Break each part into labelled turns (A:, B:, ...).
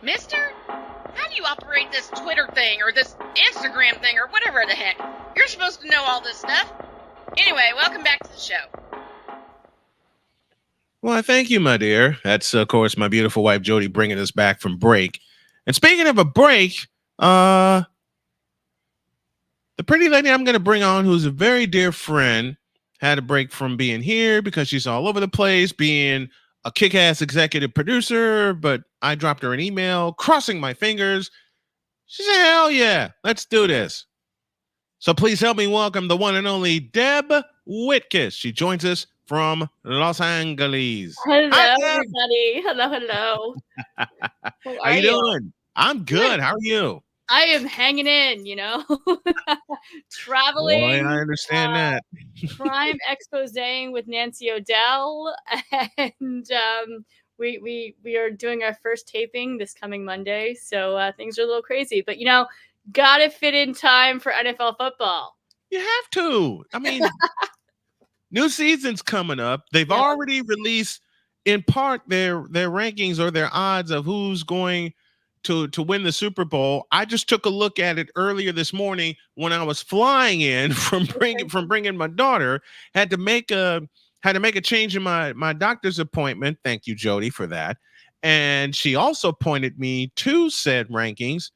A: Mister, how do you operate this Twitter thing or this Instagram thing or whatever the heck? You're supposed to know all this stuff. Anyway, welcome back to the show.
B: Well, thank you, my dear. That's, of course, my beautiful wife, Jody, bringing us back from break. And speaking of a break, the pretty lady I'm going to bring on, who's a very dear friend, had a break from being here because she's all over the place, being a kick-ass executive producer, but I dropped her an email, crossing my fingers. She said, hell yeah, let's do this. So please help me welcome the one and only Deb Whitcas. She joins us from Los Angeles.
C: Hello,
B: Hi,
C: everybody. Hello. How
B: How you doing? I'm good. How are you?
C: I am hanging in, traveling.
B: Boy, I understand that.
C: Crime exposing with Nancy O'Dell, and we are doing our first taping this coming Monday, so things are a little crazy, but gotta fit in time for NFL football.
B: You have to. I mean, new season's coming up. They've already released, in part, their rankings or their odds of who's going to win the Super Bowl. I just took a look at it earlier this morning when I was flying in from bringing my daughter. Had to make a change in my doctor's appointment. Thank you, Jody, for that. And she also pointed me to said rankings.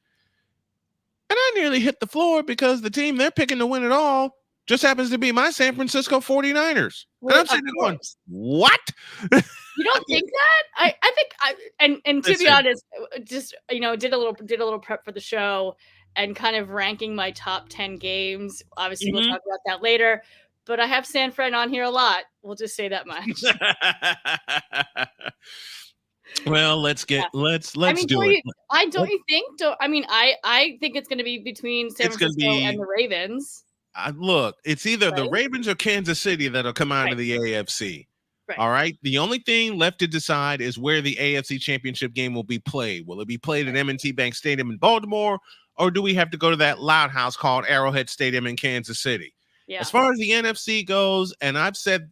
B: And I nearly hit the floor because the team they're picking to win it all just happens to be my San Francisco 49ers.
C: Well,
B: and I'm sitting there going, what?
C: You don't think that? I think and to be honest, just did a little prep for the show and kind of ranking my top 10 games. Obviously, we'll talk about that later. But I have San Fran on here a lot. We'll just say that much.
B: Well, let's do it.
C: I think it's going to be between San Francisco and the Ravens.
B: Look, it's either the Ravens or Kansas City that'll come out of the AFC. Right. All right. The only thing left to decide is where the AFC Championship game will be played. Will it be played at M&T Bank Stadium in Baltimore, or do we have to go to that loud house called Arrowhead Stadium in Kansas City? Yeah. As far as the NFC goes, and I've said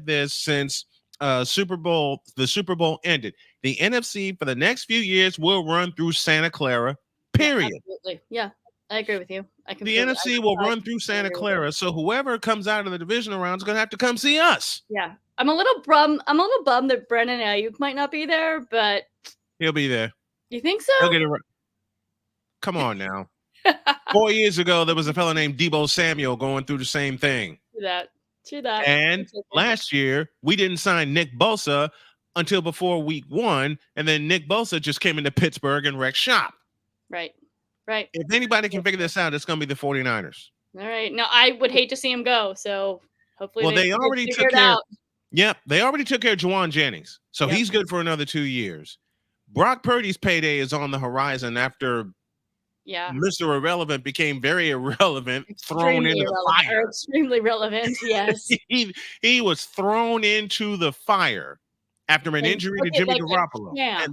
B: this since the Super Bowl ended. The NFC for the next few years will run through Santa Clara. Period.
C: Yeah, absolutely. Yeah. I agree with you.
B: The NFC will run through Santa Clara, so whoever comes out of the divisional round is going to have to come see us.
C: Yeah, I'm a little bummed that Brennan Ayuk might not be there, but
B: he'll be there.
C: You think so?
B: He'll get it right. Come on now. 4 years ago, there was a fellow named Deebo Samuel going through the same thing.
C: True that.
B: And last year, we didn't sign Nick Bosa until before week 1, and then Nick Bosa just came into Pittsburgh and wrecked shop.
C: Right.
B: If anybody can figure this out, it's going to be the 49ers.
C: All right. No, I would hate to see him go, so hopefully
B: they already took care of. Yep, they already took care of Juwan Jennings, so he's good for another 2 years. Brock Purdy's payday is on the horizon after Mr. Irrelevant became very irrelevant, thrown into the fire.
C: Extremely relevant, yes.
B: he was thrown into the fire after an injury to Jimmy Garoppolo.
C: Yeah.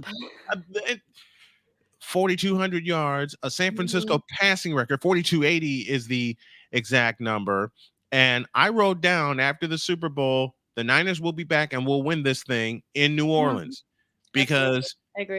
B: 4,200 yards, a San Francisco passing record. 4,280 is the exact number. And I wrote down after the Super Bowl, the Niners will be back and we'll win this thing in New Orleans. Because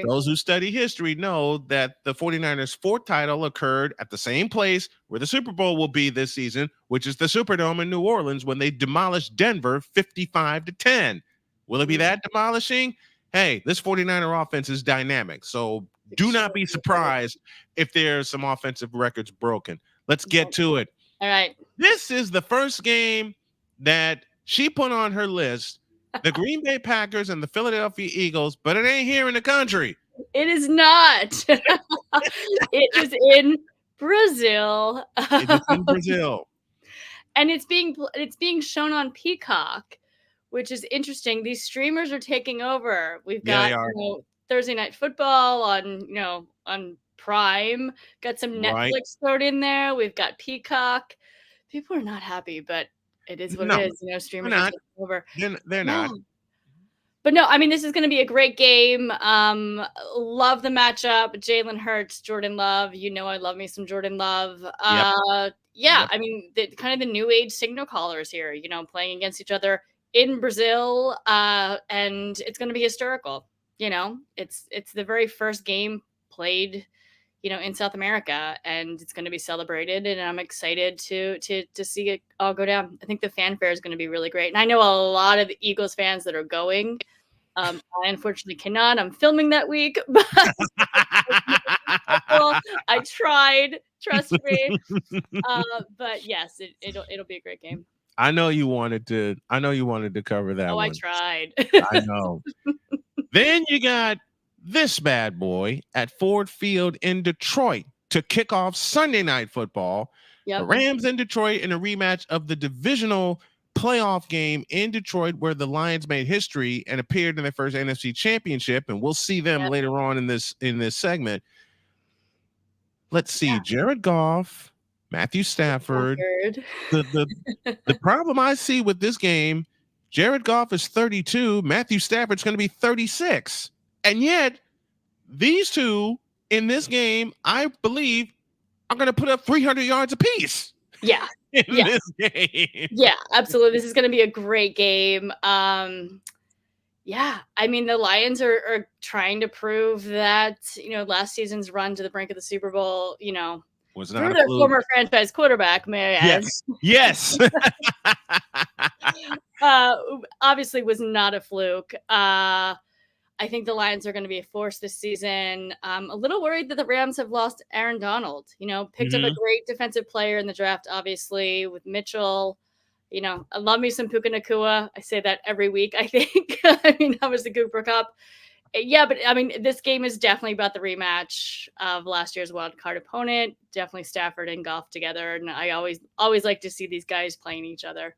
B: those who study history know that the 49ers' fourth title occurred at the same place where the Super Bowl will be this season, which is the Superdome in New Orleans, when they demolished Denver 55-10. Will it be that demolishing? Hey, this 49er offense is dynamic. So do not be surprised if there's some offensive records broken. Let's get to it.
C: All right.
B: This is the first game that she put on her list. The Green Bay Packers and the Philadelphia Eagles, but it ain't here in the country.
C: It is not. It is in Brazil.
B: It is in Brazil.
C: And it's being shown on Peacock, which is interesting. These streamers are taking over. We've got Thursday Night Football on Prime. Got some Netflix thrown in there. We've got Peacock. People are not happy, but it is what it is. Streamers are taking over.
B: They're not.
C: But no, I mean, this is going to be a great game. Love the matchup. Jalen Hurts, Jordan Love. I love me some Jordan Love. I mean, kind of the new age signal callers here, playing against each other in Brazil. And it's going to be historical. it's the very first game played, in South America, and it's going to be celebrated, and I'm excited to see it all go down. I think the fanfare is going to be really great, and I know a lot of the Eagles fans that are going. I unfortunately cannot. I'm filming that week, but I tried. Trust me. But yes, it'll be a great game.
B: I know you wanted to cover that one.
C: I tried.
B: I know. Then you got this bad boy at Ford Field in Detroit to kick off Sunday Night Football. Yep. The Rams in Detroit in a rematch of the divisional playoff game in Detroit, where the Lions made history and appeared in their first NFC Championship, and we'll see them later on in this segment. Let's see, Jared Goff, Matthew Stafford. The problem I see with this game, Jared Goff is 32, Matthew Stafford's going to be 36. And yet, these two in this game, I believe, are going to put up 300 yards apiece.
C: Yeah.
B: In this game.
C: Yeah, absolutely. This is going to be a great game. Yeah, I mean, the Lions are trying to prove that, last season's run to the brink of the Super Bowl,
B: was
C: not through their former franchise quarterback, may I add.
B: Yes.
C: Obviously was not a fluke. I think the Lions are going to be a force this season. I'm a little worried that the Rams have lost Aaron Donald. Picked up a great defensive player in the draft, obviously, with Mitchell. I love me some Puka Nacua. I say that every week, I think. I mean, that was the Cooper Cup. Yeah, but I mean, this game is definitely about the rematch of last year's wild card opponent. Definitely Stafford and Goff together. And I always like to see these guys playing each other,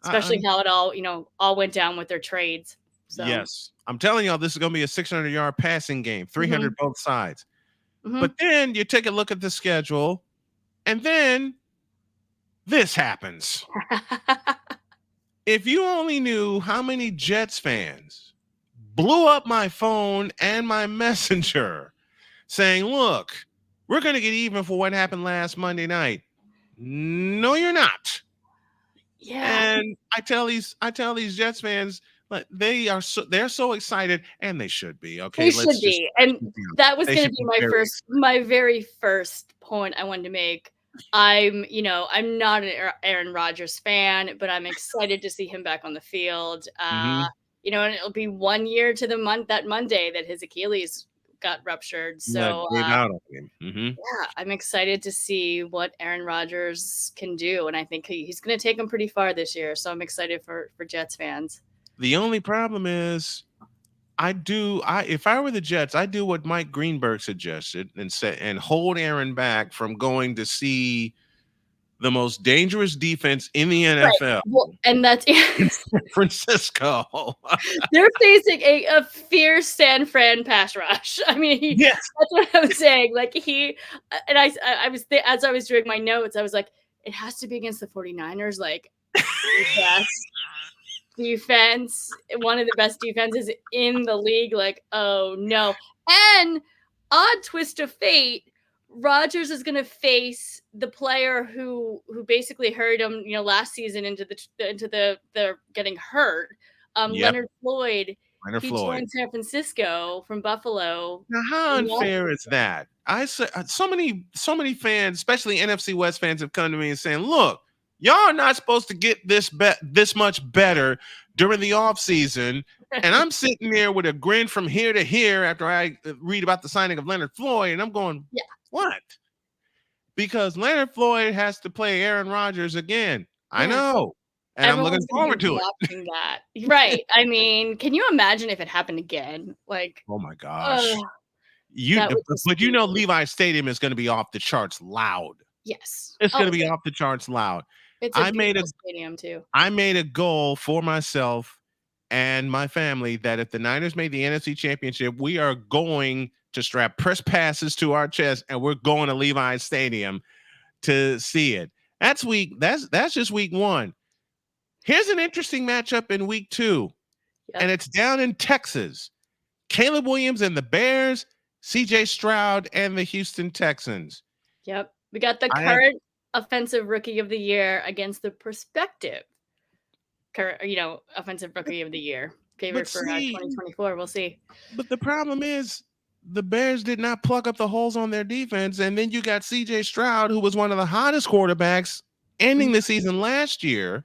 C: especially how it all went down with their trades. So.
B: Yes. I'm telling y'all, this is going to be a 600-yard passing game, 300 both sides. But then you take a look at the schedule, and then this happens. If you only knew how many Jets fans blew up my phone and my messenger saying, look, we're going to get even for what happened last Monday night. No, you're not.
C: Yeah.
B: And I tell these Jets fans, they're so excited, and they should be. Okay,
C: they should be. And that was going to be my very first point I wanted to make. I'm not an Aaron Rodgers fan, but I'm excited to see him back on the field. And it'll be 1 year to that Monday that his Achilles got ruptured. So
B: yeah,
C: I'm excited to see what Aaron Rodgers can do, and I think he's going to take him pretty far this year. So I'm excited for Jets fans.
B: The only problem is, if I were the Jets, I'd do what Mike Greenberg suggested and hold Aaron back from going to see the most dangerous defense in the NFL.
C: Right. Well, and that's
B: in San Francisco.
C: They're facing a fierce San Fran pass rush. I mean,
B: yes,
C: that's what I'm saying. Like I was as I was doing my notes, I was like, it has to be against the 49ers. Like, defense, one of the best defenses in the league. Like, oh no. And odd twist of fate, Rodgers is going to face the player who basically hurt him, last season into the getting hurt. Leonard Floyd. Joined San Francisco from Buffalo.
B: Now, how unfair is that? I say so many fans, especially NFC West fans, have come to me and saying, "Look, y'all are not supposed to get this much better during the offseason." And I'm sitting there with a grin from here to here after I read about the signing of Leonard Floyd, and I'm going,
C: yeah.
B: What? Because Leonard Floyd has to play Aaron Rodgers again. Yeah. I know. And
C: everyone's
B: I'm looking forward to it.
C: Watching that. Right. I mean, can you imagine if it happened again? Like,
B: oh my gosh. But Levi Stadium is going to be off the charts loud.
C: Yes.
B: It's going to be off the charts loud.
C: It's a beautiful stadium too.
B: I made a goal for myself and my family that if the Niners made the NFC Championship, we are going to strap press passes to our chest and we're going to Levi Stadium to see it. That's just week one. Here's an interesting matchup in week two, and it's down in Texas. Caleb Williams and the Bears, CJ Stroud and the Houston Texans.
C: Yep. We got the current offensive rookie of the year against the prospective offensive rookie of the year. favorite for 2024. We'll see.
B: But the problem is the Bears did not plug up the holes on their defense. And then you got CJ Stroud, who was one of the hottest quarterbacks ending the season last year.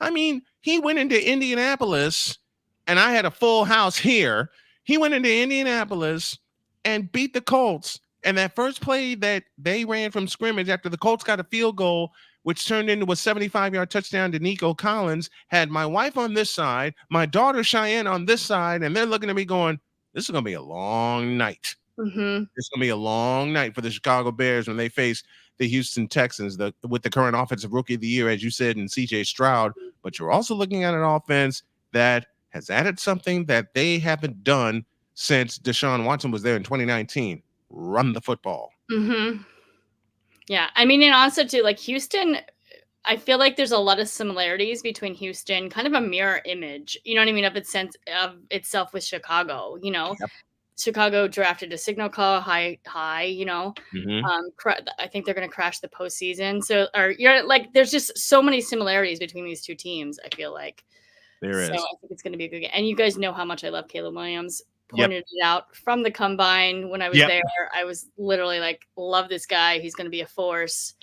B: I mean, he went into Indianapolis, and I had a full house here. He went into Indianapolis and beat the Colts. And that first play that they ran from scrimmage after the Colts got a field goal, which turned into a 75-yard touchdown to Nico Collins, had my wife on this side, my daughter Cheyenne on this side, and they're looking at me going, this is going to be a long night.
C: Mm-hmm.
B: It's going to be a long night for the Chicago Bears when they face the Houston Texans with the current offensive rookie of the year, as you said, in CJ Stroud. But you're also looking at an offense that has added something that they haven't done since Deshaun Watson was there in 2019. Run the football.
C: Mm-hmm. Yeah. I mean, and also too, like Houston, I feel like there's a lot of similarities between Houston, kind of a mirror image, you know what I mean, of its sense of itself with Chicago, you know. Yep. Chicago drafted a signal call high, you know. Mm-hmm. I think they're going to crash the postseason. So, or you're like, there's just so many similarities between these two teams. I feel like
B: there is.
C: So I think it's going to be a good game. And you guys know how much I love Caleb Williams. Pointed it out from the combine when I was there. I was literally like, love this guy. He's going to be a force.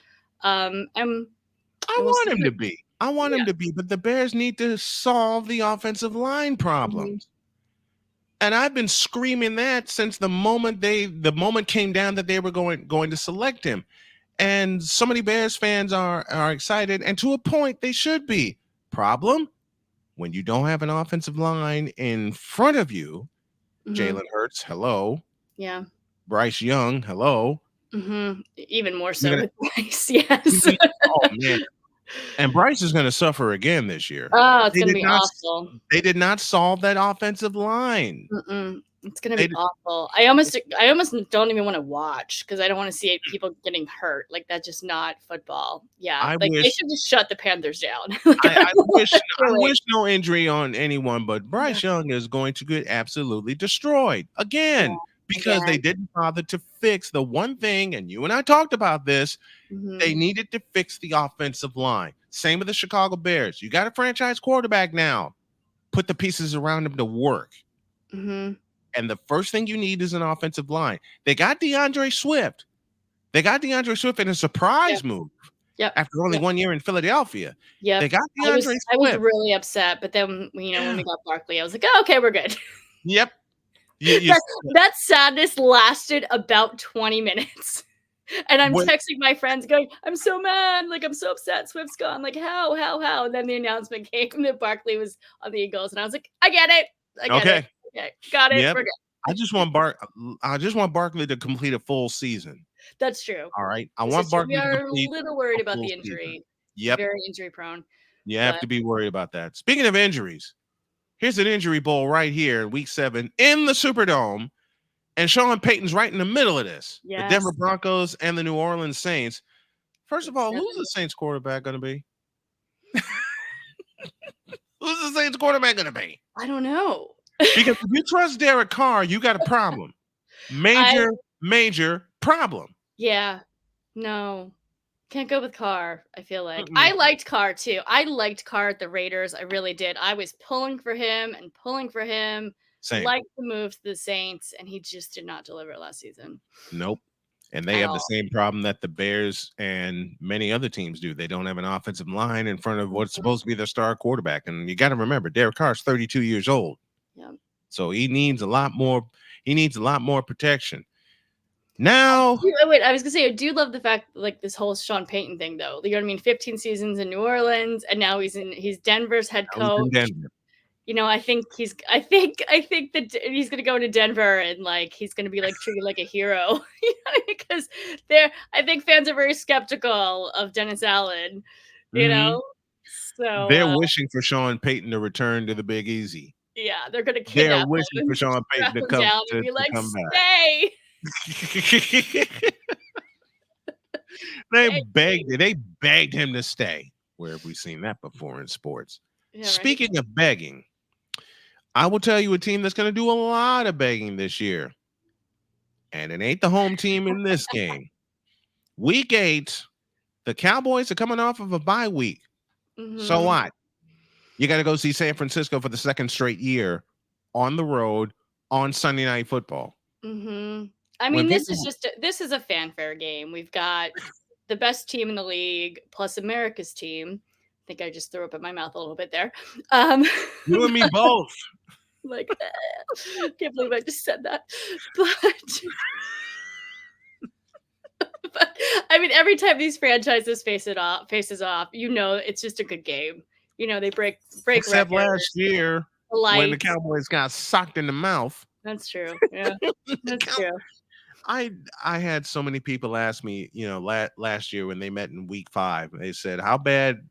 B: I want him to be. I want him to be. But the Bears need to solve the offensive line problems. Mm-hmm. And I've been screaming that since the moment came down that they were going to select him. And so many Bears fans are excited, and to a point they should be. Problem, when you don't have an offensive line in front of you, Jalen Hurts, hello.
C: Yeah.
B: Bryce Young, hello.
C: Mm-hmm. Even more so with Bryce, yes.
B: Oh man. And Bryce is going to suffer again this year.
C: Oh, it's going to be awful.
B: They did not solve that offensive line.
C: It's going to be awful. I almost don't even want to watch because I don't want to see people getting hurt. Like, that's just not football. Yeah, they should just shut the Panthers down.
B: I wish no injury on anyone, but Bryce Young is going to get absolutely destroyed again. Because they didn't bother to fix the one thing, and you and I talked about this, they needed to fix the offensive line. Same with the Chicago Bears. You got a franchise quarterback now. Put the pieces around him to work. Mm-hmm. And the first thing you need is an offensive line. They got DeAndre Swift. They got DeAndre Swift in a surprise move.
C: Yep.
B: After only 1 year in Philadelphia.
C: Yeah.
B: They got DeAndre Swift.
C: I was really upset, but then, when we got Barkley, I was like, oh, okay, we're good.
B: Yep.
C: That sadness lasted about 20 minutes. And I'm texting my friends going, I'm so mad. Like, I'm so upset. Swift's gone. Like, how? And then the announcement came that Barkley was on the Eagles. And I was like, I get it. Okay. Got it.
B: Yep.
C: We're good.
B: I just want Barkley to complete a full season.
C: That's true.
B: All right. I want Barkley to complete.
C: We are a little worried about the injury.
B: Season. Yep.
C: Very injury prone.
B: You have to be worried about that. Speaking of injuries, here's an injury bowl right here, week 7 in the Superdome. And Sean Payton's right in the middle of this. Yes. The Denver Broncos and the New Orleans Saints. First of all, who's the Saints quarterback going to be? Who's the Saints quarterback going to be?
C: I don't know.
B: Because if you trust Derek Carr, you got a problem. Major problem.
C: Yeah. No. Can't go with Carr, I feel like. Mm-mm. I liked Carr, too. I liked Carr at the Raiders. I really did. I was pulling for him.
B: Same.
C: Liked the move to the Saints, and he just did not deliver last season.
B: Nope. And they have the same problem that the Bears and many other teams do. They don't have an offensive line in front of what's supposed to be their star quarterback. And you got to remember, Derek Carr is 32 years old.
C: Yeah.
B: So he needs a lot more. He needs a lot more protection. Now,
C: wait, I was gonna say, I do love the fact, like, this whole Sean Payton thing, though. You know what I mean? 15 seasons in New Orleans, and now he's Denver's head coach. I think that he's gonna go into Denver and, like, he's gonna be, like, treated like a hero. Because I think fans are very skeptical of Dennis Allen. You know, so
B: they're wishing for Sean Payton to return to the Big Easy.
C: Yeah, they're gonna kidnap him.
B: They're wishing for Sean Payton to come
C: down and be like, stay.
B: They begged him to stay. Where have we seen that before in sports? Yeah, Speaking of begging, I will tell you a team that's going to do a lot of begging this year. And it ain't the home team in this game. Week 8, the Cowboys are coming off of a bye week. Mm-hmm. So what? You got to go see San Francisco for the second straight year on the road on Sunday Night Football.
C: Mm-hmm. I mean, this is a fanfare game. We've got the best team in the league plus America's team. I think I just threw up in my mouth a little bit there.
B: You and me both.
C: Like, can't believe I just said that. But I mean, every time these franchises faces off, it's just a good game. They break
B: Except
C: records.
B: Last year when the Cowboys got socked in the mouth.
C: That's true. Yeah, that's true.
B: I had so many people ask me, last year when they met in week 5, they said how bad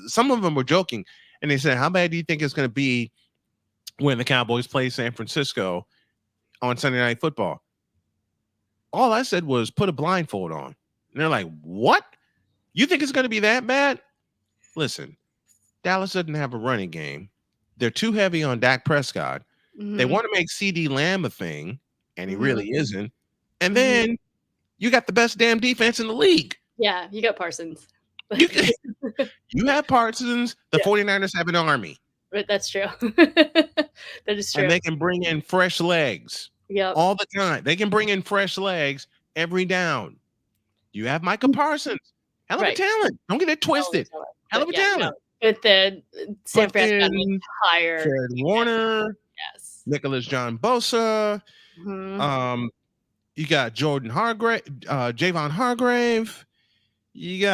B: some of them were joking, and they said, how bad do you think it's going to be when the Cowboys play San Francisco on Sunday Night Football? All I said was put a blindfold on. And they're like, what? You think it's going to be that bad? Listen, Dallas doesn't have a running game. They're too heavy on Dak Prescott. Mm-hmm. They want to make CD Lamb a thing, and he really isn't. And then you got the best damn defense in the league.
C: Yeah, you got Parsons.
B: You have Parsons. The 49ers have an army.
C: That's true. That is true.
B: And they can bring in fresh legs all the time. They can bring in fresh legs every down. You have Micah Parsons. Hell of a talent. Don't get it twisted. Hell of a talent.
C: With the San Francisco hired
B: Fred Warner.
C: Yes.
B: Nicholas John Bosa. Mm-hmm. You got Javon Hargrave. You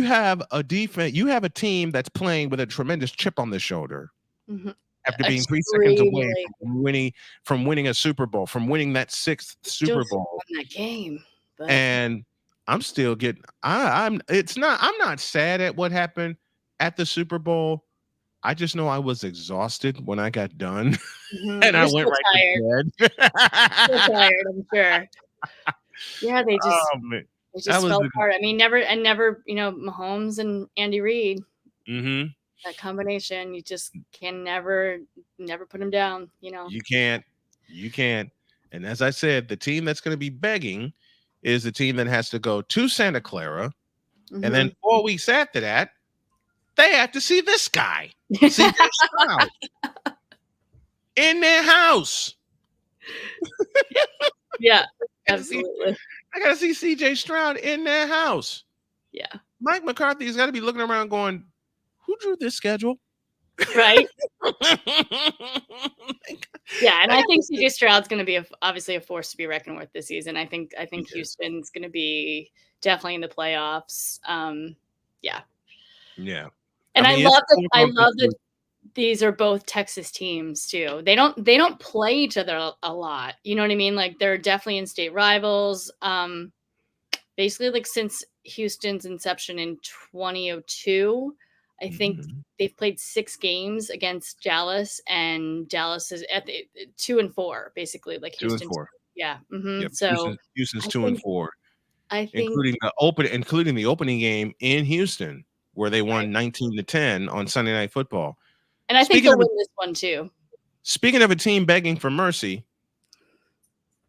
B: have a defense. You have a team that's playing with a tremendous chip on the shoulder after being 3 seconds away from winning a Super Bowl, from winning that 6th Super Bowl.
C: In that game,
B: and I'm still getting. I'm not sad at what happened at the Super Bowl. I just know I was exhausted when I got done, and I went right to bed.
C: Still tired, I'm sure. Yeah, they just fell apart. I mean, never, Mahomes and Andy Reid.
B: Mm-hmm.
C: That combination, you just can never put them down.
B: You can't. And as I said, the team that's going to be begging is the team that has to go to Santa Clara, and then 4 weeks after that, they have to see this guy, CJ Stroud, in their house.
C: Yeah, absolutely.
B: I got to see CJ Stroud in their house.
C: Yeah.
B: Mike McCarthy's got to be looking around going, who drew this schedule?
C: Right. Yeah, and I think CJ Stroud's going to be obviously a force to be reckoned with this season. I think Houston's going to be definitely in the playoffs. Yeah.
B: Yeah.
C: And I love that these are both Texas teams too. They don't play each other a lot. You know what I mean? Like they're definitely in-state rivals. Basically, like since Houston's inception in 2002, I think they've played 6 games against Dallas, and Dallas is at the 2-4, basically. Like Houston,
B: 2-4.
C: Yeah. Mm-hmm.
B: Yep.
C: So
B: Houston's 2-4.
C: I think
B: including the opening game in Houston, where they won 19-10 on Sunday Night Football.
C: And I think they'll win this one too.
B: Speaking of a team begging for mercy,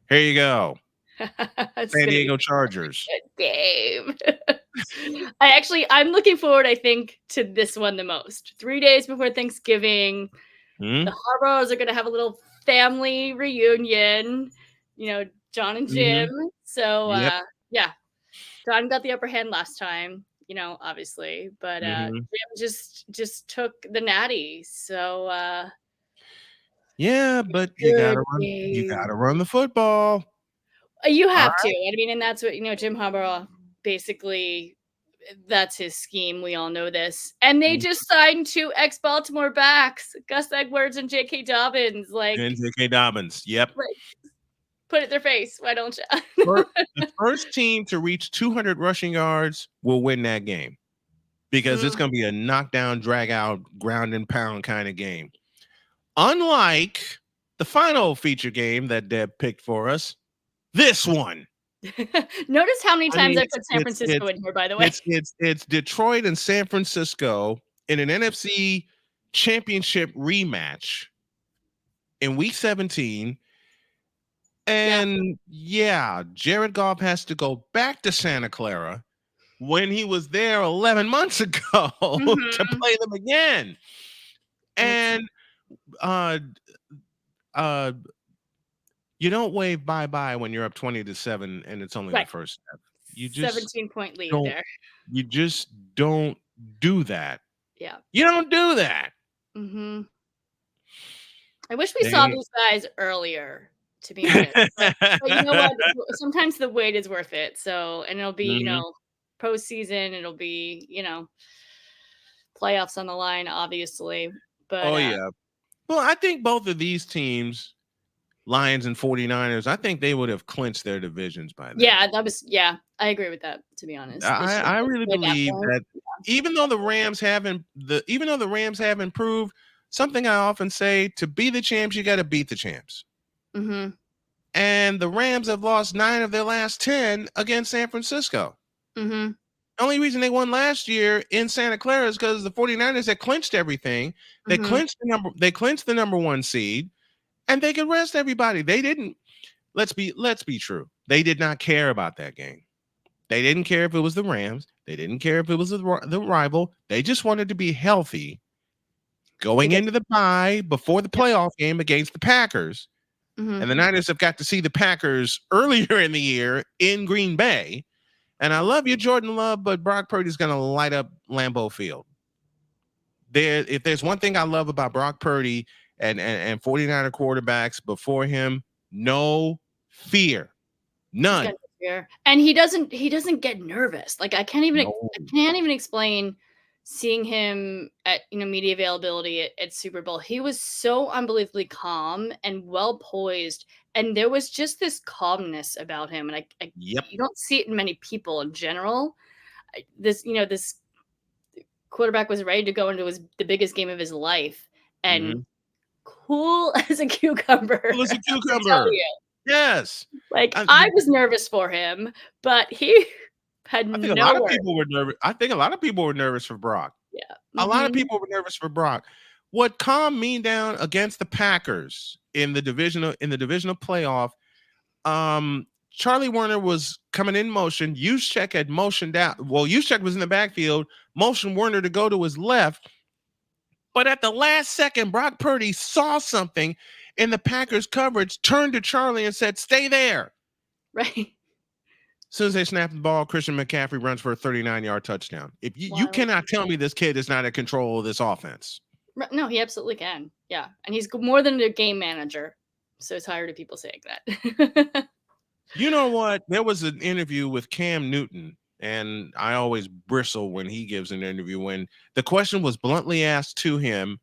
B: here you go. San Diego Chargers.
C: Good game. I'm looking forward, I think, to this one the most. 3 days before Thanksgiving, the Harbaughs are going to have a little family reunion. John and Jim. So, yeah, John got the upper hand last time. Obviously, but Jim just took the natty. So
B: yeah, but you gotta run the football.
C: You have to. I mean, and that's what Jim Harbaugh basically. That's his scheme. We all know this, and they just signed 2 ex-Baltimore backs, Gus Edwards and J.K. Dobbins.
B: Yep.
C: Put it in their face. Why don't you?
B: The first team to reach 200 rushing yards will win that game, because it's going to be a knockdown, drag out, ground and pound kind of game. Unlike the final feature game that Deb picked for us, this one.
C: Notice how many times I put San Francisco in here, by the way.
B: It's Detroit and San Francisco in an NFC championship rematch in week 17. And Jared Goff has to go back to Santa Clara when he was there 11 months ago to play them again. And you don't wave bye-bye when you're up 20-7 and it's only the first step. You just
C: 17-point lead
B: don't,
C: there.
B: You just don't do that.
C: Yeah.
B: You don't do that.
C: I wish we saw these guys earlier, to be honest. But you know what? Sometimes the wait is worth it. So, and it'll be, postseason. It'll be, playoffs on the line, obviously. But
B: yeah. Well, I think both of these teams, Lions and 49ers, I think they would have clinched their divisions by then.
C: Yeah, I agree with that, to be honest.
B: I really believe that even though the Rams haven't improved, something I often say, to be the champs, you got to beat the champs. And the Rams have lost 9 of their last 10 against San Francisco. The only reason they won last year in Santa Clara is because the 49ers had clinched everything. They clinched the number 1 seed, and they could rest everybody. They didn't. Let's be true. They did not care about that game. They didn't care if it was the Rams. They didn't care if it was the rival. They just wanted to be healthy going into the bye before the playoff game against the Packers. And the Niners have got to see the Packers earlier in the year in Green Bay. And I love you, Jordan Love, but Brock Purdy's going to light up Lambeau Field. If there's one thing I love about Brock Purdy and 49er quarterbacks before him, no fear. None.
C: And he doesn't get nervous. Like I can't even explain seeing him at media availability at Super Bowl. He was so unbelievably calm and well poised, and there was just this calmness about him. And you don't see it in many people in general. This quarterback was ready to go into the biggest game of his life, and cool as a cucumber.
B: Cool as a cucumber. Yes.
C: Like I was nervous for him, but he had
B: I think a lot of people were nervous. I think a lot of people were nervous for Brock.
C: Yeah.
B: A lot of people were nervous for Brock. What calmed me down against the Packers in the divisional playoff, Charlie Warner was coming in motion. Juszczyk had motioned out. Well, Juszczyk was in the backfield, motioned Warner to go to his left. But at the last second, Brock Purdy saw something in the Packers coverage, turned to Charlie and said, "Stay there."
C: Right.
B: As soon as they snap the ball, Christian McCaffrey runs for a 39-yard touchdown. If you cannot tell me this kid is not in control of this offense.
C: No, he absolutely can. Yeah. And he's more than a game manager. So tired of people saying that.
B: You know what? There was an interview with Cam Newton, and I always bristle when he gives an interview, when the question was bluntly asked to him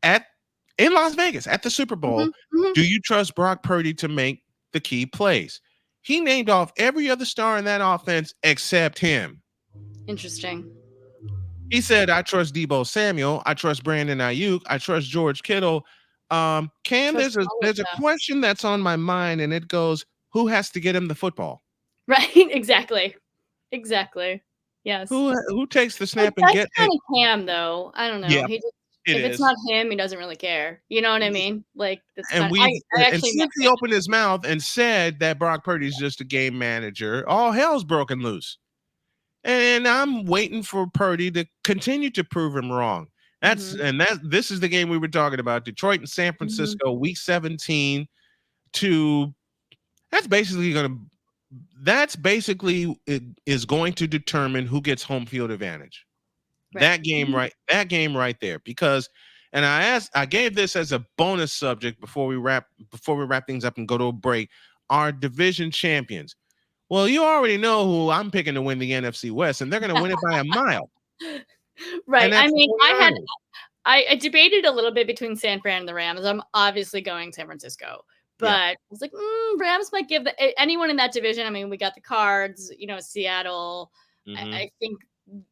B: in Las Vegas at the Super Bowl, do you trust Brock Purdy to make the key plays? He named off every other star in that offense except him.
C: Interesting.
B: He said, I trust Deebo Samuel. I trust Brandon Ayuk. I trust George Kittle. Cam, there's a question that's on my mind, and it goes, who has to get him the football?
C: Right. Exactly. Yes.
B: Who takes the snap and get
C: kind of Cam, though. I don't know.
B: Yeah,
C: if it's not him, he doesn't really care. You know what I mean? Like,
B: and since he opened his mouth and said that Brock Purdy's just a game manager, all hell's broken loose. And I'm waiting for Purdy to continue to prove him wrong. This is the game we were talking about. Detroit and San Francisco, week 17. That's basically is going to determine who gets home field advantage. Right. That game right there. Because, and I gave this as a bonus subject before we wrap things up and go to a break. Our division champions. Well, you already know who I'm picking to win the NFC West, and they're going to win it by a mile.
C: Right. I mean, I debated a little bit between San Fran and the Rams. I'm obviously going San Francisco, but I was like, Rams might give anyone in that division. I mean, we got the Cards, Seattle. I think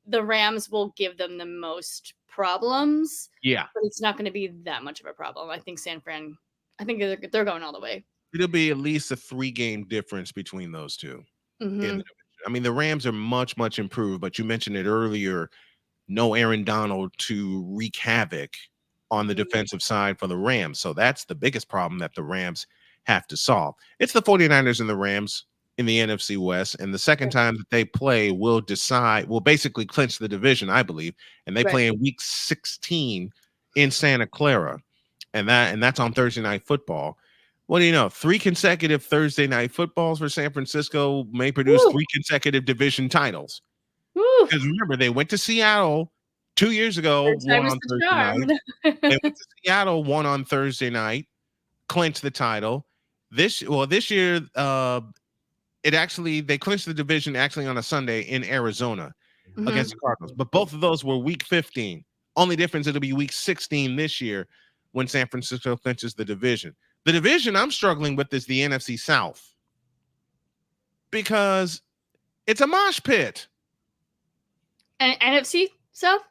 C: the Rams will give them the most problems. Yeah. But it's not going to be that much of a problem. I think San Fran, they're going all the way.
B: It'll be at least a 3-game difference between those two. I mean, the Rams are much, much improved, but you mentioned it earlier, no Aaron Donald to wreak havoc on the defensive side for the Rams. So that's the biggest problem that the Rams have to solve. It's the 49ers and the Rams in the NFC West, and the second time that they play will basically clinch the division, I believe. And they play in week 16 in Santa Clara, and that's on Thursday Night Football. What do you know? 3 consecutive Thursday Night Footballs for San Francisco may produce 3 consecutive division titles. Because remember, they went to Seattle 2 years ago, won on Thursday night. They went to Seattle, won on Thursday night, clinched the title. This year, they clinched the division actually on a Sunday in Arizona against the Cardinals. But both of those were week 15. Only difference, it'll be week 16 this year when San Francisco clinches the division. The division I'm struggling with is the NFC South because it's a mosh pit.
C: And NFC South?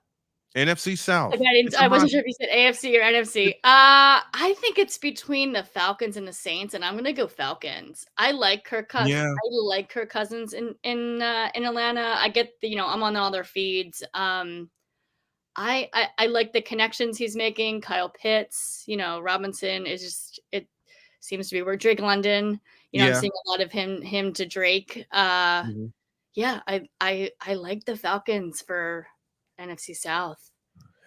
B: NFC South.
C: I wasn't sure if you said AFC or NFC. I think it's between the Falcons and the Saints, and I'm gonna go Falcons. I like Kirk Cousins. Yeah. I like Kirk Cousins in Atlanta. I get I'm on all their feeds. I like the connections he's making. Kyle Pitts, Robinson is just, it seems to be where Drake London. I'm seeing a lot of him to Drake. Yeah, I like the Falcons for NFC South.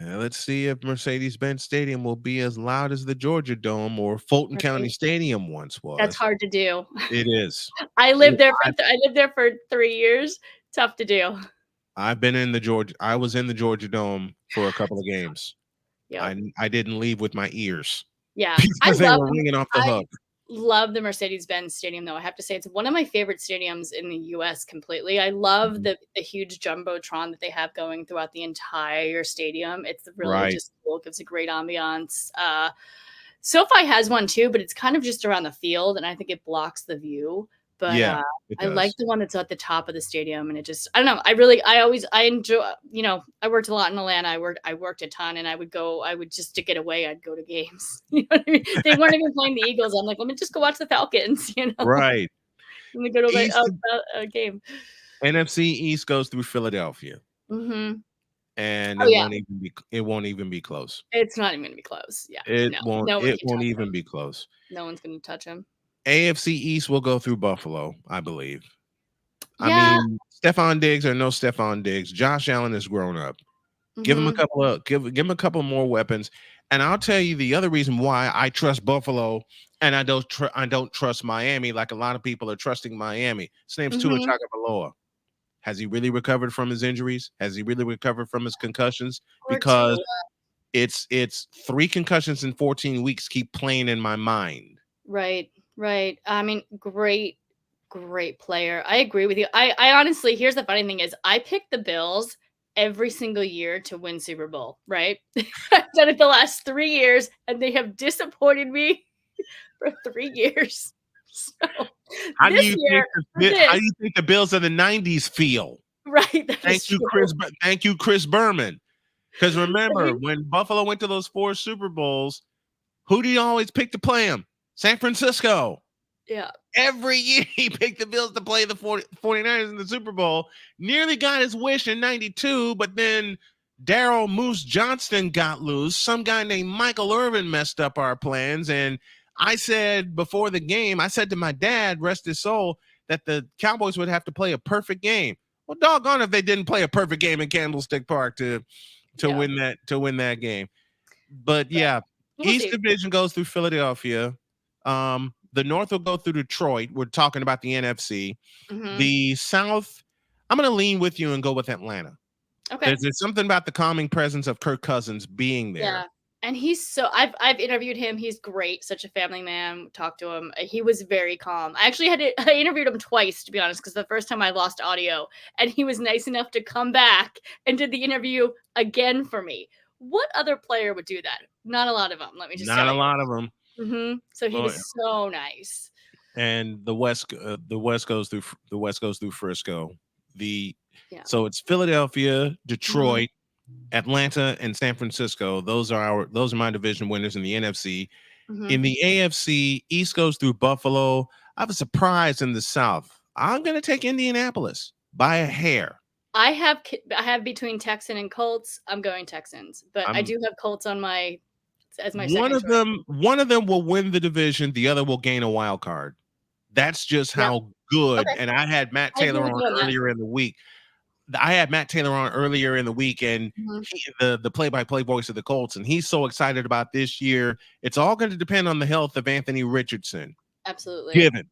B: Let's see if Mercedes-Benz Stadium will be as loud as the Georgia Dome or Fulton County Stadium once was.
C: That's hard to do.
B: It is.
C: I lived there for 3 years. Tough to do.
B: I was in the Georgia Dome for a couple of games. Yeah, I didn't leave with my ears.
C: Yeah,
B: because they were ringing off the hook.
C: Love the Mercedes-Benz Stadium, though. I have to say it's one of my favorite stadiums in the U.S. completely. I love the huge jumbotron that they have going throughout the entire stadium. It's really just cool. It gives a great ambiance. SoFi has one too, but it's kind of just around the field, and I think it blocks the view. But I like the one that's at the top of the stadium, and it just, I don't know. I enjoy, I worked a lot in Atlanta. I worked a ton, and I would just to get away, I'd go to games. You know what I mean? They weren't even playing the Eagles. I'm like, let me just go watch the Falcons,
B: Right.
C: Let me go to a game.
B: NFC East goes through Philadelphia.
C: Mm-hmm.
B: And it won't even be close.
C: It's not even going to be close. Yeah.
B: It won't even be close.
C: No one's going to touch him.
B: AFC East will go through Buffalo, I believe. Yeah. I mean, Stephon Diggs or no Stephon Diggs, Josh Allen has grown up. Give him a couple more weapons, and I'll tell you the other reason why I trust Buffalo and I don't trust Miami like a lot of people are trusting Miami. His name's Tua Tagovailoa. Has he really recovered from his injuries? Has he really recovered from his concussions? Because it's 3 concussions in 14 weeks keep playing in my mind.
C: Right. I mean, great player. I agree with you. I honestly, here's the funny thing is I picked the Bills every single year to win Super Bowl, right? I've done it the last 3 years, and they have disappointed me for 3 years. So
B: how do you think the Bills of the 90s feel?
C: Right.
B: Thank you, Chris Berman. Because remember, when Buffalo went to those 4 Super Bowls, who do you always pick to play them? San Francisco.
C: Yeah.
B: Every year he picked the Bills to play the 49ers in the Super Bowl. Nearly got his wish in 92, but then Daryl Moose Johnston got loose. Some guy named Michael Irvin messed up our plans. And I said before the game, I said to my dad, rest his soul, that the Cowboys would have to play a perfect game. Well, doggone if they didn't play a perfect game in Candlestick Park to win that game. But yeah, East Division goes through Philadelphia. The North will go through Detroit. We're talking about the NFC. The South, I'm going to lean with you and go with Atlanta.
C: Okay.
B: There's something about the calming presence of Kirk Cousins being there.
C: Yeah. And I've interviewed him. He's great. Such a family man. Talked to him. He was very calm. I interviewed him twice, to be honest, because the first time I lost audio, and he was nice enough to come back and did the interview again for me. What other player would do that? Not a lot of them. Let me just tell you.
B: Not a lot of them.
C: So he was so nice.
B: And the West goes through Frisco. So it's Philadelphia, Detroit, Atlanta, and San Francisco. Those are my division winners in the NFC. In the AFC, East goes through Buffalo. I have a surprise in the South. I'm going to take Indianapolis by a hair.
C: I have between Texan and Colts. I'm going Texans, but I do have Colts on my as my
B: one of them will win the division. The other will gain a wild card. That's just how good.
C: Okay.
B: And I had Matt Taylor on earlier in the week. And the play-by-play voice of the Colts, and he's so excited about this year. It's all going to depend on the health of Anthony Richardson.
C: Absolutely.
B: Given.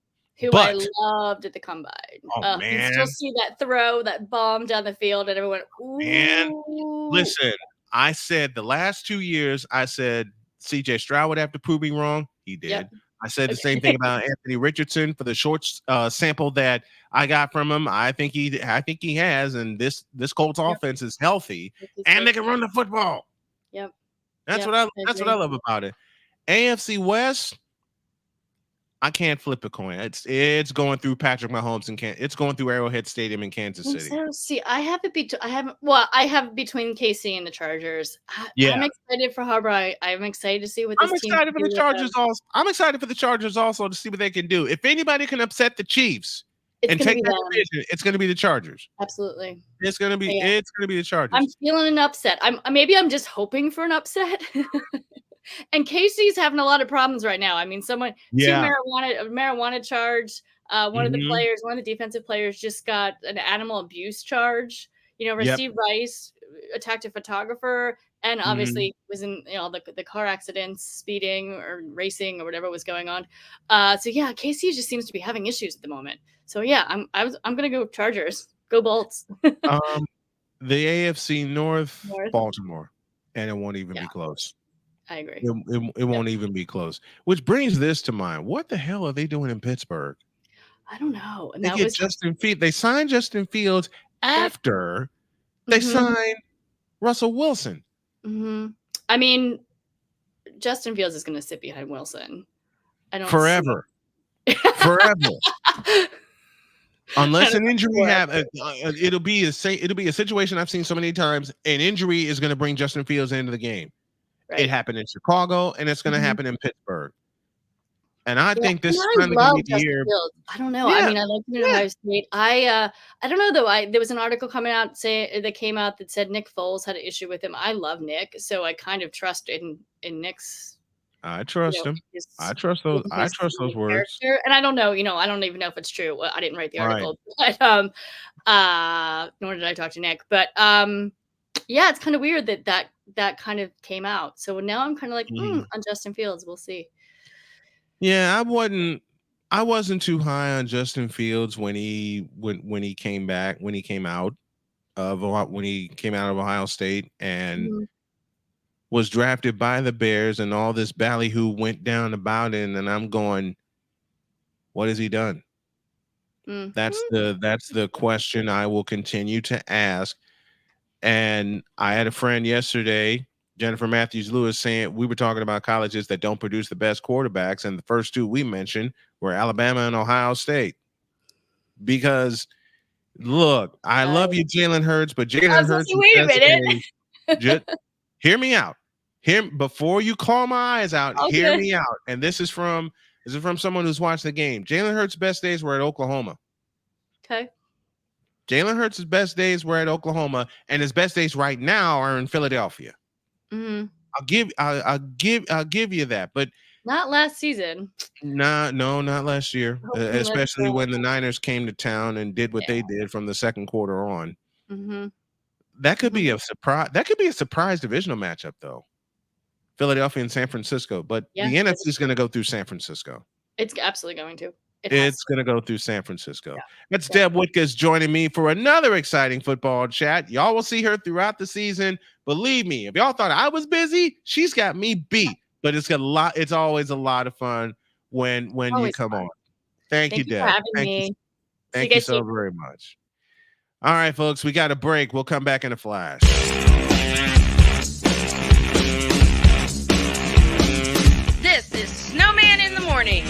C: I loved at the combine.
B: Oh, man.
C: You still see that throw, that bomb down the field, and everyone went, ooh.
B: Man, listen, I said the last 2 years, I said CJ Stroud would have to prove me wrong. He did. Yep. I said the same thing about Anthony Richardson for the short sample that I got from him. I think he has, and this Colts offense is healthy, and they can run the football.
C: Yep.
B: That's what I love about it. AFC West, I can't flip a coin. It's going through Patrick Mahomes and it's going through Arrowhead Stadium in Kansas City.
C: So, see, I have it between KC and the Chargers. I'm excited for Harbaugh. I'm excited to see what this team
B: excited for the Chargers also. I'm excited for the Chargers also to see what they can do. If anybody can upset the Chiefs and take that division, it's going to be the Chargers.
C: Absolutely.
B: It's going to be the Chargers.
C: I'm feeling an upset. I'm just hoping for an upset. And Casey's having a lot of problems right now. I mean, two marijuana charge. One of the defensive players just got an animal abuse charge. Rasheed Rice attacked a photographer and obviously was in the car accidents, speeding or racing or whatever was going on. Casey just seems to be having issues at the moment. So I'm gonna go Chargers. Go Bolts.
B: The AFC North, Baltimore, and it won't even be close.
C: I agree.
B: It won't even be close. Which brings this to mind. What the hell are they doing in Pittsburgh?
C: I don't know. And
B: They signed Justin Fields after they signed Russell Wilson.
C: Mm-hmm. I mean, Justin Fields is going to sit behind Wilson.
B: Forever. Unless an injury it'll be a situation I've seen so many times. An injury is going to bring Justin Fields into the game. Right. It happened in Chicago, and it's going to happen in Pittsburgh. And I think this is kind of going to be the year.
C: I don't know. Yeah. I mean, I like Ohio State. I don't know though. There was an article that came out that said Nick Foles had an issue with him. I love Nick, so I kind of trust in Nick's.
B: I trust him. I trust those words.
C: And I don't know. I don't even know if it's true. I didn't write the article, but nor did I talk to Nick. But it's kind of weird that kind of came out. So now I'm kind of like on Justin Fields. We'll see.
B: Yeah, I wasn't too high on Justin Fields when he came out of Ohio State and was drafted by the Bears, and all this ballyhoo went down about it, and I'm going, what has he done? That's the question I will continue to ask. And I had a friend yesterday, Jennifer Matthews-Lewis, saying we were talking about colleges that don't produce the best quarterbacks, and the first two we mentioned were Alabama and Ohio State. Because, look, I love you, Jalen Hurts, but Jalen Hurts.
C: Wait a minute.
B: Hear me out. Before you call my eyes out. Okay. Hear me out. And this is from someone who's watched the game. Jalen Hurts' best days were at Oklahoma.
C: Okay.
B: Jalen Hurts' best days were at Oklahoma, and his best days right now are in Philadelphia.
C: Mm-hmm.
B: I'll give you that, but
C: not last season.
B: No, not last year. Especially when the Niners came to town and did what they did from the second quarter on.
C: Mm-hmm.
B: That could be a surprise. That could be a surprise divisional matchup, though. Philadelphia and San Francisco, but the NFC is going to go through San Francisco.
C: It's absolutely going to.
B: It's going to go through San Francisco. Yeah. That's Deb Whitcas joining me for another exciting football chat. Y'all will see her throughout the season. Believe me, if y'all thought I was busy, she's got me beat. But it's always a lot of fun when you come on. Thank you, Deb.
C: For having me.
B: Thank you so very much. All right, folks, we got a break. We'll come back in a flash.
A: This is Snowman in the Morning.